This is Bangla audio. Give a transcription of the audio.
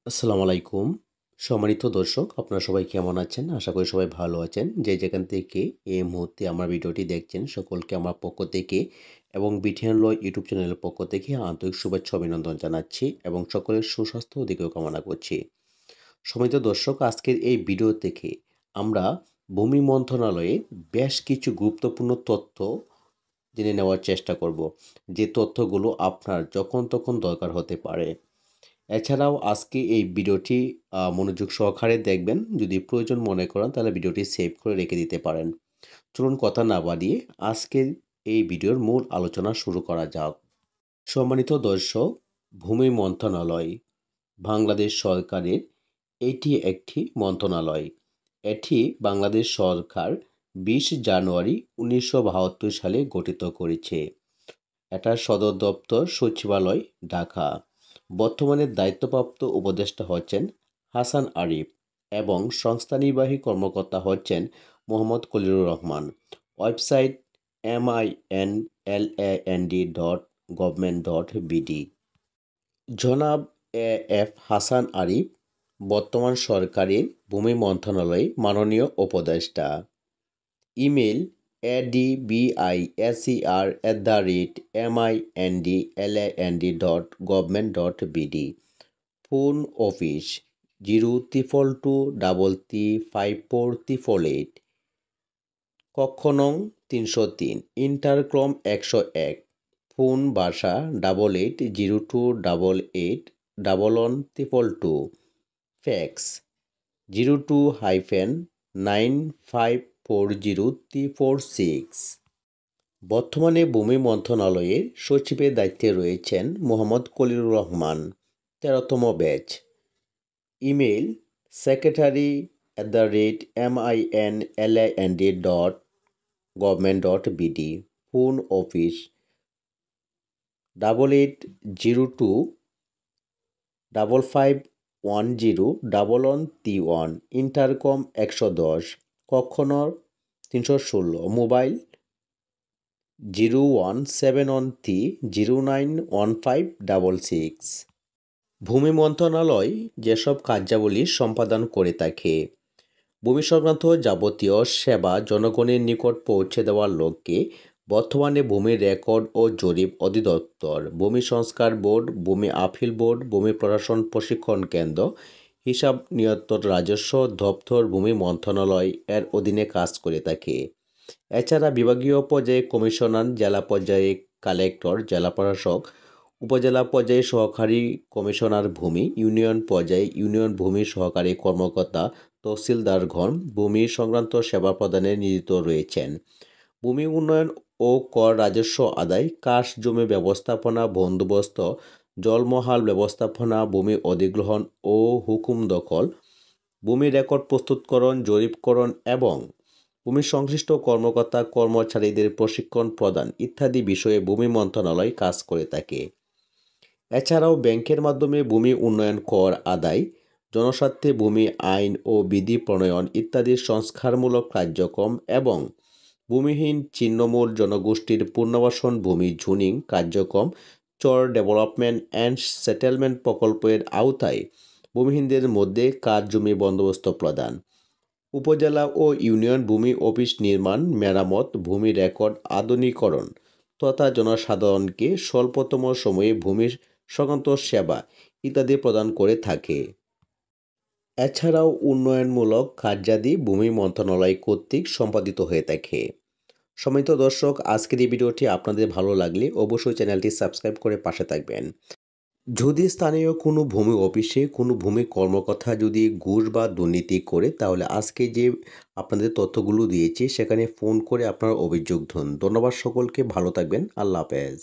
আসসালামু আলাইকুম। সম্মানিত দর্শক, আপনারা সবাই কেমন আছেন? আশা করি সবাই ভালো আছেন। যে যেখান থেকে এই মুহূর্তে আমার ভিডিওটি দেখছেন, সকলকে আমার পক্ষ থেকে এবং বিটিএন ল ইউটিউব চ্যানেলের পক্ষ থেকে আন্তরিক শুভেচ্ছা অভিনন্দন জানাচ্ছি এবং সকলের সুস্বাস্থ্য ও দিকেও কামনা করছি। সম্মানিত দর্শক, আজকের এই ভিডিও থেকে আমরা ভূমি মন্ত্রণালয়ের বেশ কিছু গুরুত্বপূর্ণ তথ্য জেনে নেওয়ার চেষ্টা করব। যে তথ্যগুলো আপনার যখন তখন দরকার হতে পারে। এছাড়াও আজকে এই ভিডিওটি মনোযোগ সহকারে দেখবেন। যদি প্রয়োজন মনে করেন তাহলে ভিডিওটি সেভ করে রেখে দিতে পারেন। চলুন কথা না বাড়িয়ে আজকের এই ভিডিওর মূল আলোচনা শুরু করা যাক। সম্মানিত দর্শক, ভূমি মন্ত্রণালয় বাংলাদেশ সরকারের এটি একটি মন্ত্রণালয়। এটি বাংলাদেশ সরকার ২০ জানুয়ারি ১৯৭২ সালে গঠিত করেছে। এটার সদর দপ্তর সচিবালয়, ঢাকা। বর্তমানে দায়িত্বপ্রাপ্ত উপদেষ্টা হচ্ছেন হাসান আরিফ এবং সংস্থা নির্বাহী কর্মকর্তা হচ্ছেন মোহাম্মদ খলিলুর রহমান। Website MINLAND.gov.bd। জনাব এফ হাসান আরিফ বর্তমান সরকারের ভূমি মন্ত্রণালয়ে মাননীয় উপদেষ্টা। Email adbicer@mindland.gov.bd। Phone office 02223534888। কক্ষ নং ৩০৩, ইন্টারক্রম ১০১। ফোন বাসা 8802881122। ফ্যাক্স 02-9540-346। বর্তমানে ভূমি মন্ত্রণালয়ের সচিবের দায়িত্বে রয়েছেন মোহাম্মদ খলিলুর রহমান, ১৩তম batch. Email secretary@minland.gov.bd। Phone office 880255101131। Intercom ১১০। কক্ষ নং ৩১৬। মোবাইল 01713091566। ভূমি মন্ত্রণালয় যেসব কার্যাবলী সম্পাদন করে থাকে: ভূমি সংক্রান্ত যাবতীয় সেবা জনগণের নিকট পৌঁছে দেওয়ার লক্ষ্যে বর্তমানে ভূমি রেকর্ড ও জরিপ অধিদপ্তর, ভূমি সংস্কার বোর্ড, ভূমি আপিল বোর্ড, ভূমি প্রশাসন প্রশিক্ষণ কেন্দ্র, হিসাব নিয়ন্ত্রণ রাজস্ব দপ্তর ভূমি মন্ত্রণালয় এর অধীনে কাজ করে থাকে। এছাড়া বিভাগীয় পর্যায়ে কমিশনার, জেলা পর্যায়ে কালেক্টর, জেলা প্রশাসক, উপজেলা পর্যায়ে সহকারী কমিশনার ভূমি, ইউনিয়ন পর্যায়ে ইউনিয়ন ভূমি সহকারী কর্মকর্তা, তহসিলদারগণ ভূমি সংক্রান্ত সেবা প্রদানে নিয়োজিত রয়েছেন। ভূমি উন্নয়ন ও কর রাজস্ব আদায়, কার্স জমি ব্যবস্থাপনা বন্দোবস্ত, জলমহাল ব্যবস্থাপনা, ভূমি অধিগ্রহণ ও হুকুম দখল, ভূমি রেকর্ড প্রস্তুতকরণ, জরিপকরণ এবং ভূমি সংশ্লিষ্ট কর্মকর্তা কর্মচারীদের প্রশিক্ষণ প্রদান ইত্যাদি বিষয়ে ভূমি মন্ত্রণালয় কাজ করে থাকে। এছাড়াও ব্যাংকের মাধ্যমে ভূমি উন্নয়ন, কর আদায়, জনস্বার্থে ভূমি আইন ও বিধি প্রণয়ন ইত্যাদি সংস্কারমূলক কার্যক্রম এবং ভূমিহীন ছিন্নমূল জনগোষ্ঠীর পুনর্বাসন ভূমি জোনিং কার্যক্রম, চর ডেভেলপমেন্ট অ্যান্ড সেটেলমেন্ট প্রকল্পের আওতায় ভূমিহীনদের মধ্যে কাজ জমি বন্দোবস্ত প্রদান, উপজেলা ও ইউনিয়ন ভূমি অফিস নির্মাণ, মেরামত, ভূমি রেকর্ড আধুনিকরণ তথা জনসাধারণকে স্বল্পতম সময়ে ভূমি সংক্রান্ত সেবা ইত্যাদি প্রদান করে থাকে। এছাড়াও উন্নয়নমূলক কার্যাদি ভূমি মন্ত্রণালয় কর্তৃক সম্পাদিত হয়ে থাকে। সম্মানিত দর্শক, আজকের এই ভিডিওটি আপনাদের ভালো লাগলে অবশ্যই চ্যানেলটি সাবস্ক্রাইব করে পাশে থাকবেন। যদি স্থানীয় কোনো ভূমি অফিসে কোনো ভূমি কর্মকর্তা যদি ঘুষ বা দুর্নীতি করে, তাহলে আজকে যে আপনাদের তথ্যগুলো দিয়েছি সেখানে ফোন করে আপনার অভিযোগ ধরুন। ধন্যবাদ সকলকে, ভালো থাকবেন। আল্লাহ হাফেজ।